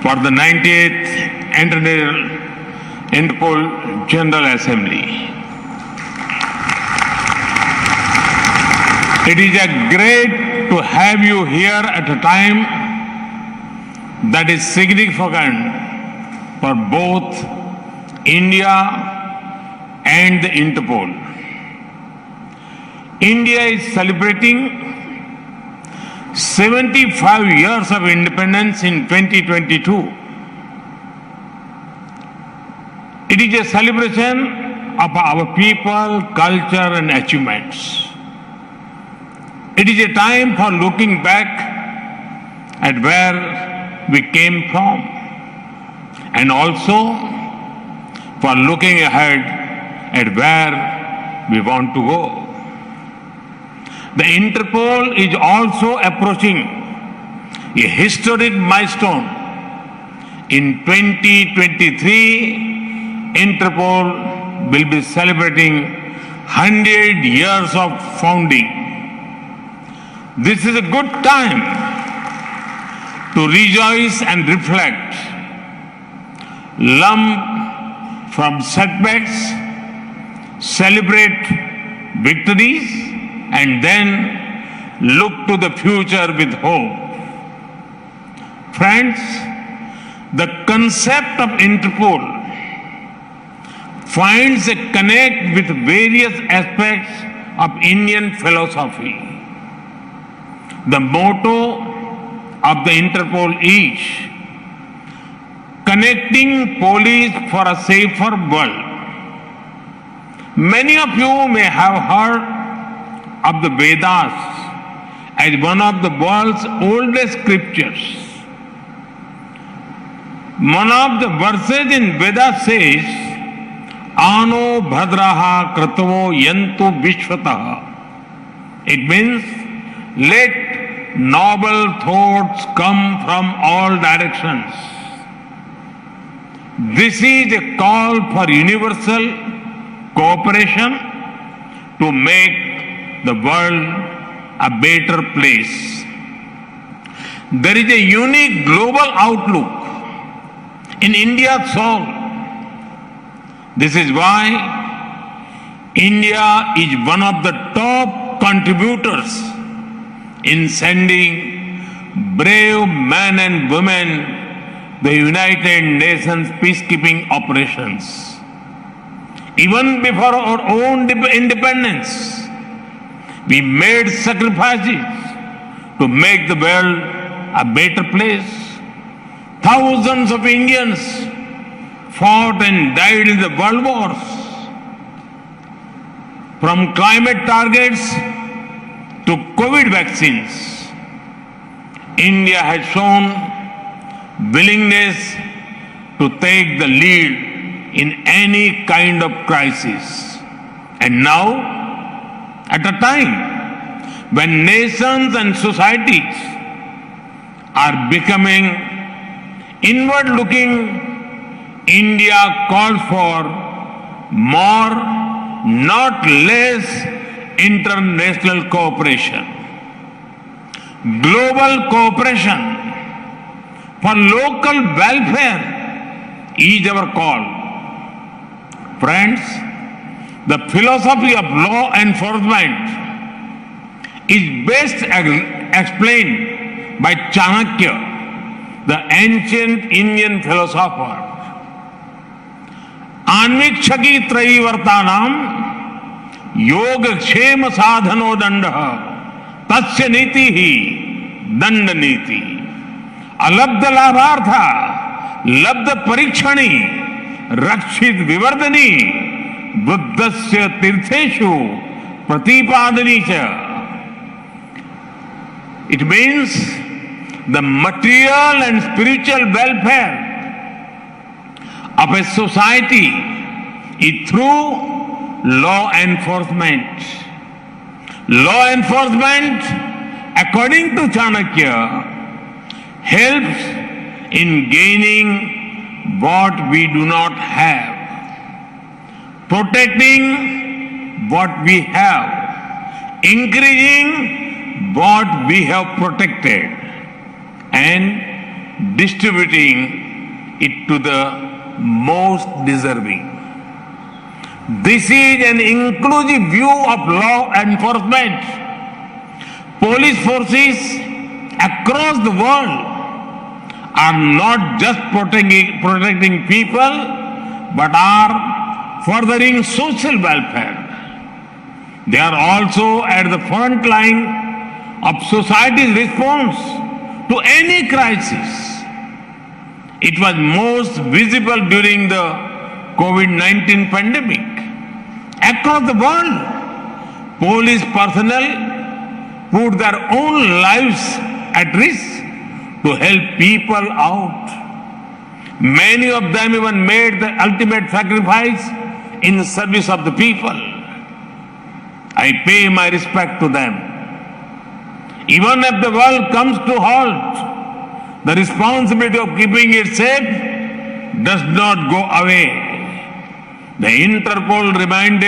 for the 98th Interpol General Assembly. It is a great to have you here at a time that is significant for both India and the Interpol. India is celebrating 75 years of independence in 2022. It is a celebration of our people, culture and achievements. It is a time for looking back at where we came from and also for looking ahead at where we want to go. The Interpol is also approaching a historic milestone. In 2023, Interpol will be celebrating 100 years of founding. This is a good time to rejoice and reflect, learn from setbacks, celebrate victories, and then look to the future with hope. Friends, the concept of Interpol finds a connect with various aspects of Indian philosophy. The motto of the Interpol is connecting police for a safer world. Many of you may have heard of the Vedas as one of the world's oldest scriptures. One of the verses in Vedas says, Ano bhadraha kratavo yantu vishwataha. It means, let noble thoughts come from all directions. This is a call for universal cooperation to make the world a better place. There is a unique global outlook in India's soul. This is why India is one of the top contributors in sending brave men and women the United Nations peacekeeping operations. Even before our own independence, we made sacrifices to make the world a better place. Thousands of Indians fought and died in the world wars. From climate targets to COVID vaccines, India has shown willingness to take the lead in any kind of crisis. And now, at a time when nations and societies are becoming inward-looking, India calls for more, not less, international cooperation. Global cooperation for local welfare is our call. Friends, the philosophy of law enforcement is best explained by Chanakya, the ancient Indian philosopher. Anvikshaki त्रयीवर्तानाम योग क्षेम साधनो दंड तस्य नीति ही दंड नीति अलब्ध लाभार्थ लब्ध परीक्षणी रक्षित विवर्धनी बुद्धस्य तीर्थेषु प्रतिपादनी च. It means the material and spiritual welfare of a society is through law enforcement. Law enforcement, according to Chanakya, helps in gaining what we do not have, protecting what we have, increasing what we have protected, and distributing it to the most deserving. This is an inclusive view of law enforcement. Police forces across the world are not just protecting people, but are furthering social welfare. They are also at the front line of society's response to any crisis. It was most visible during the COVID-19 pandemic. Across the world, police personnel put their own lives at risk to help people out. Many of them even made the ultimate sacrifice in service of the people. I pay my respect to them. Even if the world comes to halt, the responsibility of keeping it safe does not go away. The Interpol remained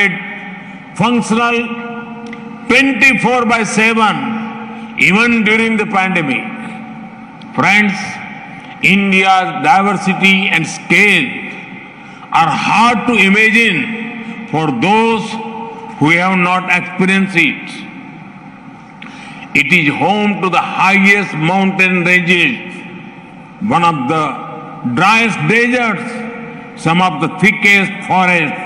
functional 24/7 even during the pandemic. Friends, India's diversity and scale are hard to imagine for those who have not experienced it. It is home to the highest mountain ranges, one of the driest deserts, some of the thickest forests,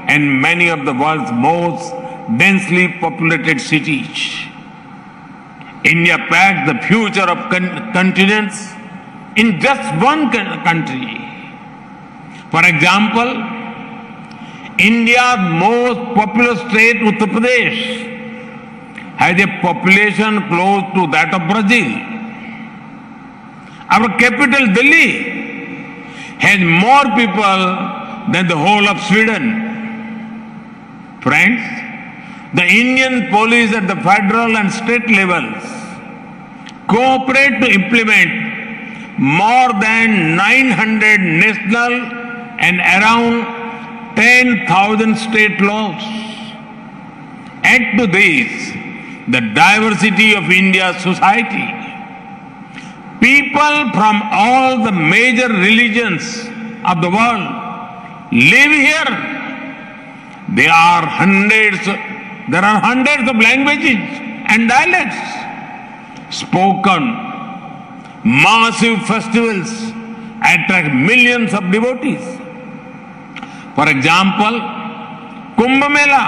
and many of the world's most densely populated cities. India packs the future of continents in just one country. For example, India's most populous state, Uttar Pradesh, has a population close to that of Brazil. Our capital, Delhi, has more people than the whole of Sweden. Friends, the Indian police at the federal and state levels cooperate to implement more than 900 national and around 10,000 state laws. Add to this the diversity of India's society. People from all the major religions of the world live here. There are hundreds of languages and dialects spoken. Massive festivals attract millions of devotees. For example, Kumbh Mela,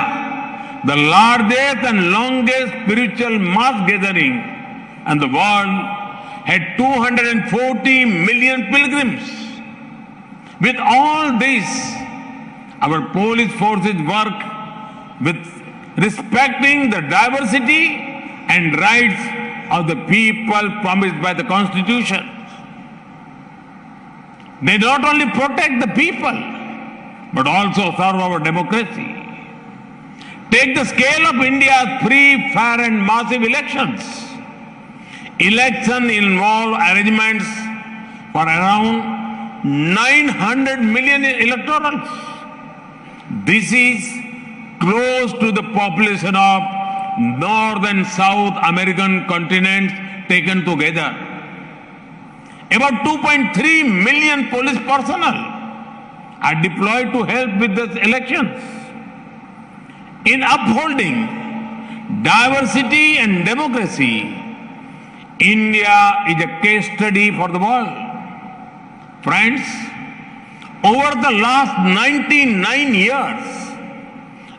the largest and longest spiritual mass gathering in the world, had 240 million pilgrims. With all this, our police forces work with respecting the diversity and rights of the people promised by the Constitution. They not only protect the people, but also serve our democracy. Take the scale of India's free, fair and massive elections. Elections involve arrangements for around 900 million electorals. This is close to the population of North and South American continents taken together. About 2.3 million police personnel are deployed to help with the elections. In upholding diversity and democracy, India is a case study for the world. Friends, over the last 99 years,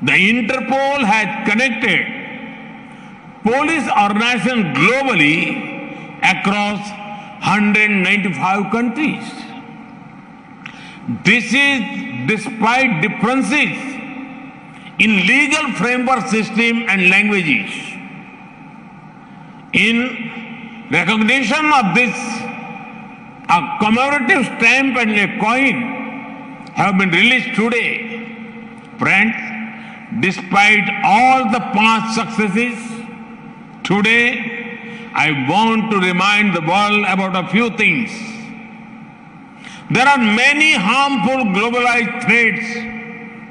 the Interpol has connected police organizations globally across 195 countries. This is despite differences in legal framework system and languages. In recognition of this, a commemorative stamp and a coin have been released today. Friends, despite all the past successes, today I want to remind the world about a few things. There are many harmful globalized threats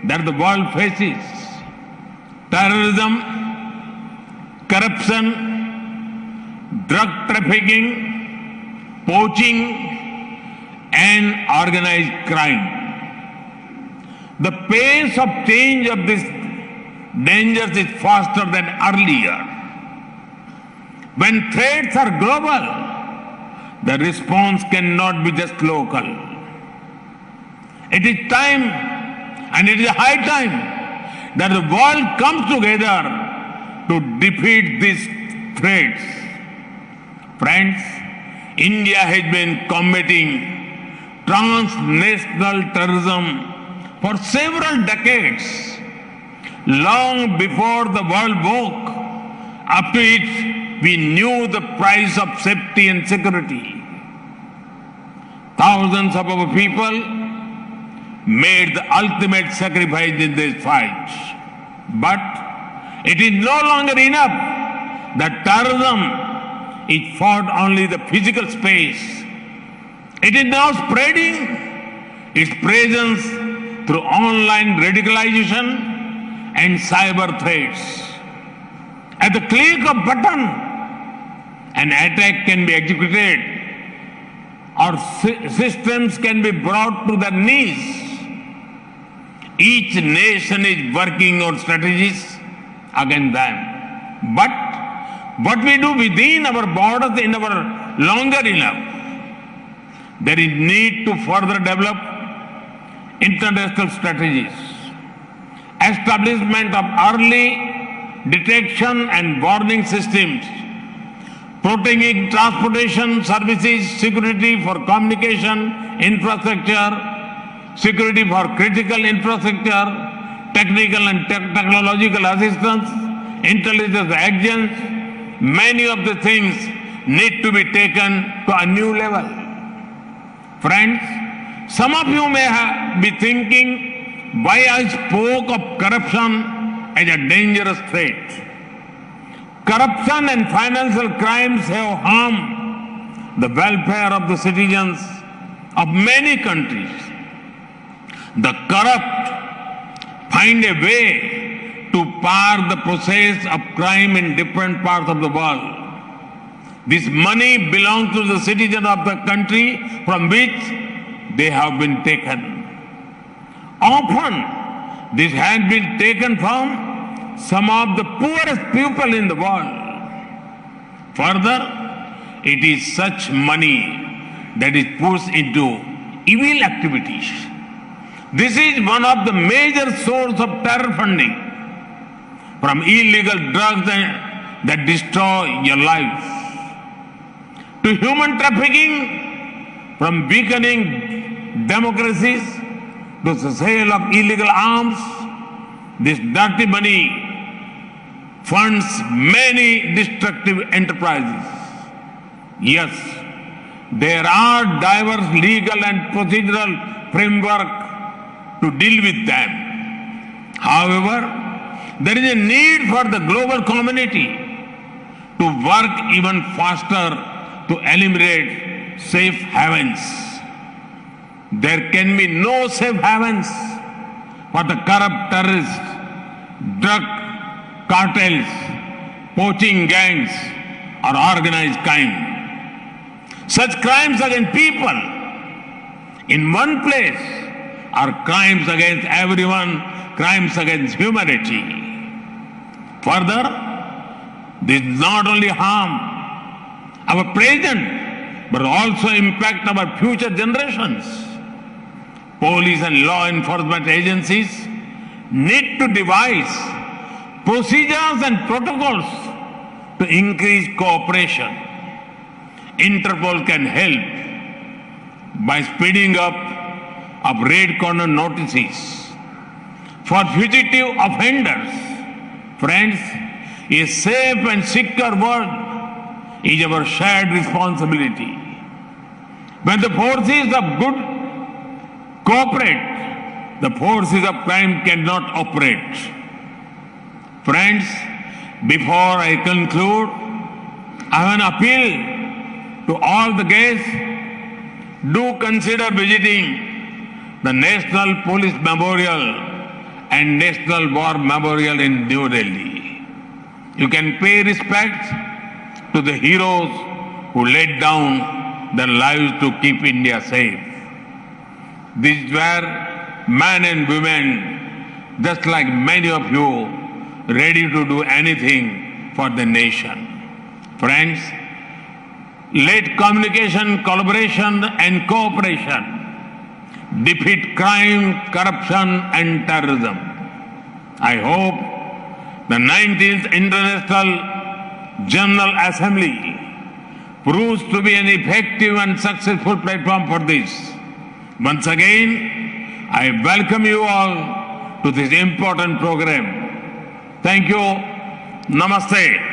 that the world faces. Terrorism, corruption, drug trafficking, poaching, and organized crime. The pace of change of these dangers is faster than earlier. When threats are global, the response cannot be just local. It is time, and it is high time, that the world comes together to defeat these threats. Friends, India has been combating transnational terrorism for several decades, long before the world woke up to it. We knew the price of safety and security. Thousands of our people made the ultimate sacrifice in this fight. But it is no longer enough that terrorism is fought only in the physical space. It is now spreading its presence through online radicalization and cyber threats. At the click of button, an attack can be executed, or systems can be brought to their knees. Each nation is working on strategies against them. But what we do within our borders is never longer enough. There is need to further develop international strategies. Establishment of early detection and warning systems, protecting transportation services, security for communication infrastructure, security for critical infrastructure, technical and technological assistance, intelligence agents. Many of the things need to be taken to a new level. Friends, some of you may be thinking why I spoke of corruption as a dangerous threat. Corruption and financial crimes have harmed the welfare of the citizens of many countries. The corrupt find a way to park the process of crime in different parts of the world. This money belongs to the citizens of the country from which they have been taken. Often, this has been taken from some of the poorest people in the world. Further, it is such money that is pushed into evil activities. This is one of the major sources of terror funding, from illegal drugs that destroy your life, to human trafficking, from weakening democracies to the sale of illegal arms. This dirty money funds many destructive enterprises. Yes, there are diverse legal and procedural framework to deal with them. However, there is a need for the global community to work even faster to eliminate safe havens. There can be no safe havens for the corrupt terrorists, drug cartels, poaching gangs, or organized crime. Such crimes against people in one place are crimes against everyone, crimes against humanity. Further, this not only harm our present, but also impact our future generations. Police and law enforcement agencies need to devise procedures and protocols to increase cooperation. Interpol can help by speeding up of red corner notices. For fugitive offenders, friends, a safe and secure world is our shared responsibility. When the forces of good cooperate, the forces of crime cannot operate. Friends, before I conclude, I have an appeal to all the guests. Do consider visiting the National Police Memorial and National War Memorial in New Delhi. You can pay respect to the heroes who laid down their lives to keep India safe. These were men and women, just like many of you, ready to do anything for the nation. Friends, let communication, collaboration and cooperation defeat crime, corruption and terrorism. I hope the 19th International General Assembly proves to be an effective and successful platform for this. Once again, I welcome you all to this important program. Thank you. Namaste.